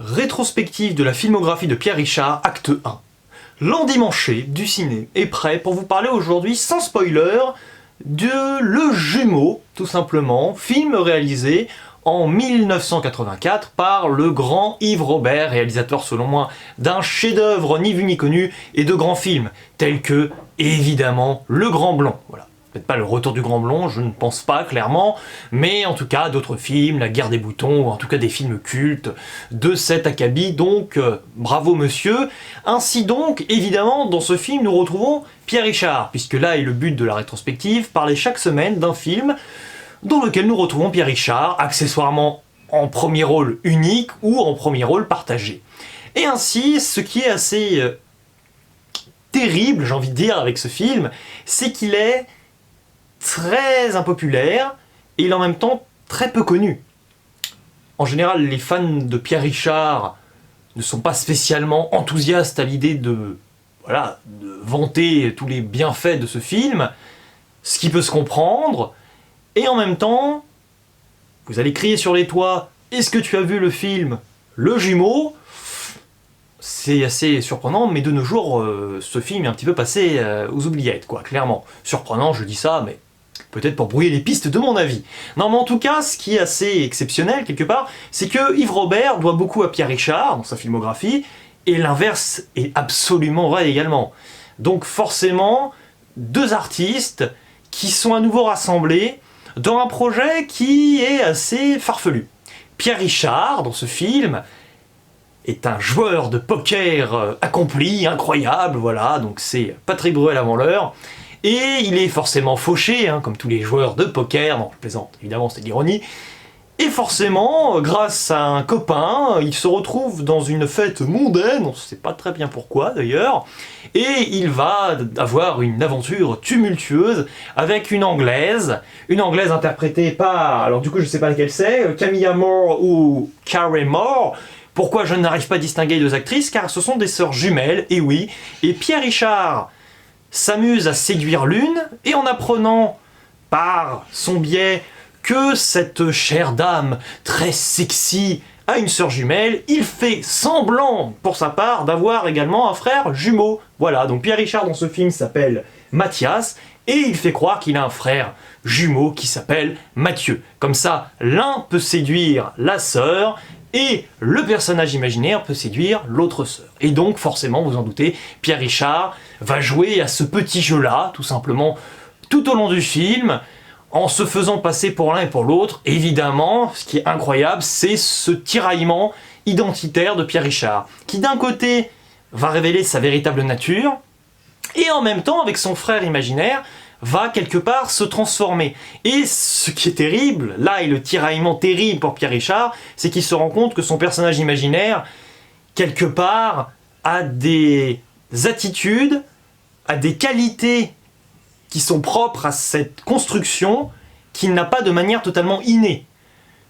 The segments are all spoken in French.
Rétrospective de la filmographie de Pierre Richard, acte 1. L'endimanché du ciné est prêt pour vous parler aujourd'hui, sans spoiler, de Le Jumeau, tout simplement, film réalisé en 1984 par le grand Yves Robert, réalisateur selon moi d'un chef-d'œuvre ni vu ni connu, et de grands films, tels que, évidemment, Le Grand Blond. Voilà. Peut-être pas Le Retour du Grand Blond, je ne pense pas clairement, mais en tout cas d'autres films, La Guerre des Boutons, ou en tout cas des films cultes de cet acabit, donc bravo monsieur. Ainsi donc, évidemment, dans ce film nous retrouvons Pierre Richard, puisque là est le but de la rétrospective, parler chaque semaine d'un film dans lequel nous retrouvons Pierre Richard, accessoirement en premier rôle unique ou en premier rôle partagé. Et ainsi, ce qui est assez terrible, j'ai envie de dire, avec ce film, c'est qu'il est très impopulaire et il est en même temps très peu connu. En général, les fans de Pierre Richard ne sont pas spécialement enthousiastes à l'idée de vanter tous les bienfaits de ce film, ce qui peut se comprendre, et en même temps, vous allez crier sur les toits « Est-ce que tu as vu le film Le Jumeau ?» C'est assez surprenant, mais de nos jours, ce film est un petit peu passé aux oubliettes, quoi, clairement. Surprenant, je dis ça, mais peut-être pour brouiller les pistes de mon avis. Non, mais en tout cas, ce qui est assez exceptionnel, quelque part, c'est que Yves Robert doit beaucoup à Pierre Richard, dans sa filmographie, et l'inverse est absolument vrai également. Donc forcément, deux artistes qui sont à nouveau rassemblés dans un projet qui est assez farfelu. Pierre Richard, dans ce film, est un joueur de poker accompli, incroyable, voilà, donc c'est Patrick Bruel avant l'heure, et il est forcément fauché, comme tous les joueurs de poker, non, je plaisante, évidemment, c'est de l'ironie, et forcément, grâce à un copain, il se retrouve dans une fête mondaine, on ne sait pas très bien pourquoi d'ailleurs, et il va avoir une aventure tumultueuse avec une anglaise interprétée par, alors du coup je ne sais pas laquelle c'est, Camilla Moore ou Carey Moore. Pourquoi je n'arrive pas à distinguer les deux actrices? Car ce sont des sœurs jumelles, et oui, et Pierre Richard s'amuse à séduire l'une, et en apprenant par son biais que cette chère dame très sexy a une sœur jumelle, il fait semblant, pour sa part, d'avoir également un frère jumeau. Voilà, donc Pierre Richard dans ce film s'appelle Mathias, et il fait croire qu'il a un frère jumeau qui s'appelle Mathieu. Comme ça, l'un peut séduire la sœur, et le personnage imaginaire peut séduire l'autre sœur. Et donc, forcément, vous en doutez, Pierre Richard va jouer à ce petit jeu-là, tout simplement, tout au long du film, en se faisant passer pour l'un et pour l'autre. Évidemment, ce qui est incroyable, c'est ce tiraillement identitaire de Pierre Richard, qui d'un côté va révéler sa véritable nature, et en même temps, avec son frère imaginaire, va quelque part se transformer. Et ce qui est terrible, là est le tiraillement terrible pour Pierre Richard, c'est qu'il se rend compte que son personnage imaginaire, quelque part, a des attitudes, a des qualités qui sont propres à cette construction qu'il n'a pas de manière totalement innée.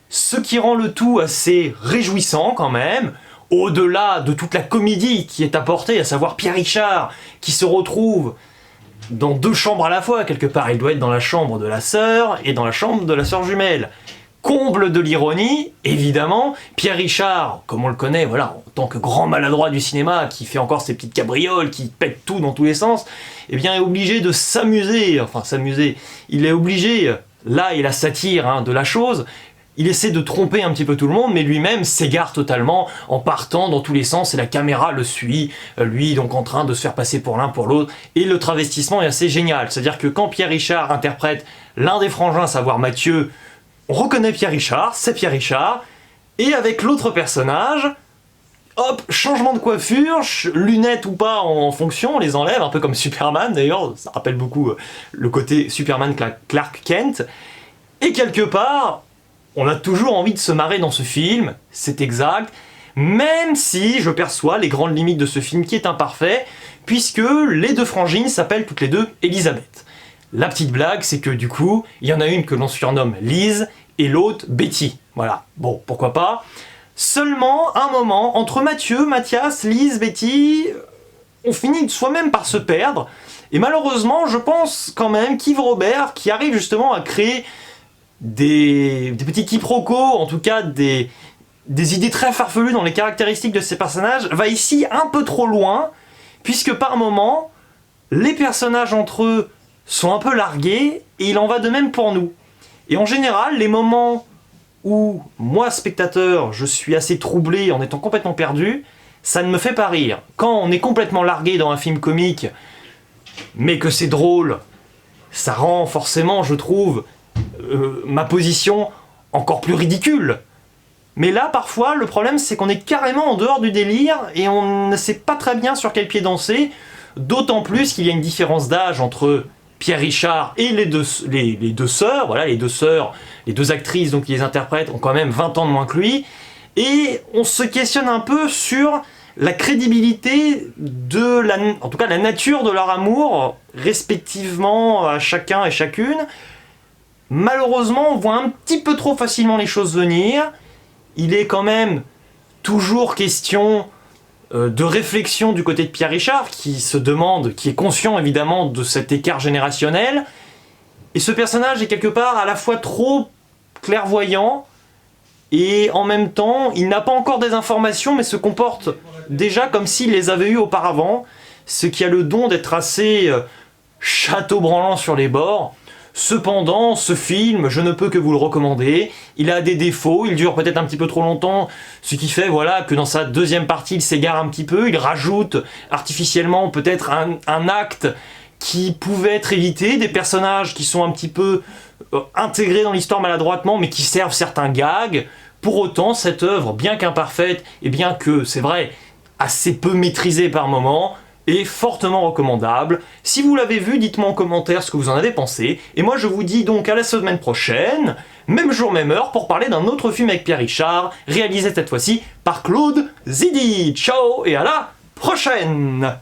Ce qui rend le tout assez réjouissant quand même, au-delà de toute la comédie qui est apportée, à savoir Pierre Richard qui se retrouve dans deux chambres à la fois, quelque part. Il doit être dans la chambre de la sœur et dans la chambre de la sœur jumelle. Comble de l'ironie, évidemment, Pierre Richard, comme on le connaît, voilà, en tant que grand maladroit du cinéma, qui fait encore ses petites cabrioles, qui pète tout dans tous les sens, eh bien est obligé de s'amuser, il est obligé, là est la satire de la chose, il essaie de tromper un petit peu tout le monde, mais lui-même s'égare totalement en partant dans tous les sens et la caméra le suit, lui donc en train de se faire passer pour l'un pour l'autre, et le travestissement est assez génial, c'est-à-dire que quand Pierre Richard interprète l'un des frangins, à savoir Mathieu, on reconnaît Pierre Richard, c'est Pierre Richard, et avec l'autre personnage, hop, changement de coiffure, lunettes ou pas en fonction, on les enlève, un peu comme Superman d'ailleurs, ça rappelle beaucoup le côté Superman Clark Kent, et quelque part, on a toujours envie de se marrer dans ce film, c'est exact, même si je perçois les grandes limites de ce film qui est imparfait, puisque les deux frangines s'appellent toutes les deux Elisabeth. La petite blague, c'est que du coup, il y en a une que l'on surnomme Lise et l'autre Betty. Voilà, bon, pourquoi pas. Seulement, un moment, entre Mathieu, Mathias, Lise, Betty, on finit soi-même par se perdre. Et malheureusement, je pense quand même qu'Yves Robert, qui arrive justement à créer des petits quiproquos, en tout cas des des idées très farfelues dans les caractéristiques de ces personnages, va ici un peu trop loin, puisque par moments, les personnages entre eux sont un peu largués, et il en va de même pour nous. Et en général, les moments où, moi, spectateur, je suis assez troublé en étant complètement perdu, ça ne me fait pas rire. Quand on est complètement largué dans un film comique, mais que c'est drôle, ça rend forcément, je trouve, ma position encore plus ridicule. Mais là, parfois, le problème, c'est qu'on est carrément en dehors du délire, et on ne sait pas très bien sur quel pied danser, d'autant plus qu'il y a une différence d'âge entre Pierre Richard et les deux sœurs, voilà, les deux actrices donc, qui les interprètent ont quand même 20 ans de moins que lui, et on se questionne un peu sur la crédibilité en tout cas la nature de leur amour, respectivement à chacun et chacune. Malheureusement, on voit un petit peu trop facilement les choses venir. Il est quand même toujours question de réflexion du côté de Pierre Richard, qui se demande, qui est conscient évidemment de cet écart générationnel. Et ce personnage est quelque part à la fois trop clairvoyant, et en même temps, il n'a pas encore des informations, mais se comporte déjà comme s'il les avait eues auparavant, ce qui a le don d'être assez château-branlant sur les bords. Cependant, ce film, je ne peux que vous le recommander. Il a des défauts, il dure peut-être un petit peu trop longtemps, ce qui fait voilà, que dans sa deuxième partie, il s'égare un petit peu, il rajoute artificiellement peut-être un acte qui pouvait être évité, des personnages qui sont un petit peu intégrés dans l'histoire maladroitement, mais qui servent certains gags. Pour autant, cette œuvre, bien qu'imparfaite, et bien que, c'est vrai, assez peu maîtrisée par moments, est fortement recommandable. Si vous l'avez vu, dites-moi en commentaire ce que vous en avez pensé. Et moi, je vous dis donc à la semaine prochaine, même jour, même heure, pour parler d'un autre film avec Pierre Richard, réalisé cette fois-ci par Claude Zidi. Ciao et à la prochaine!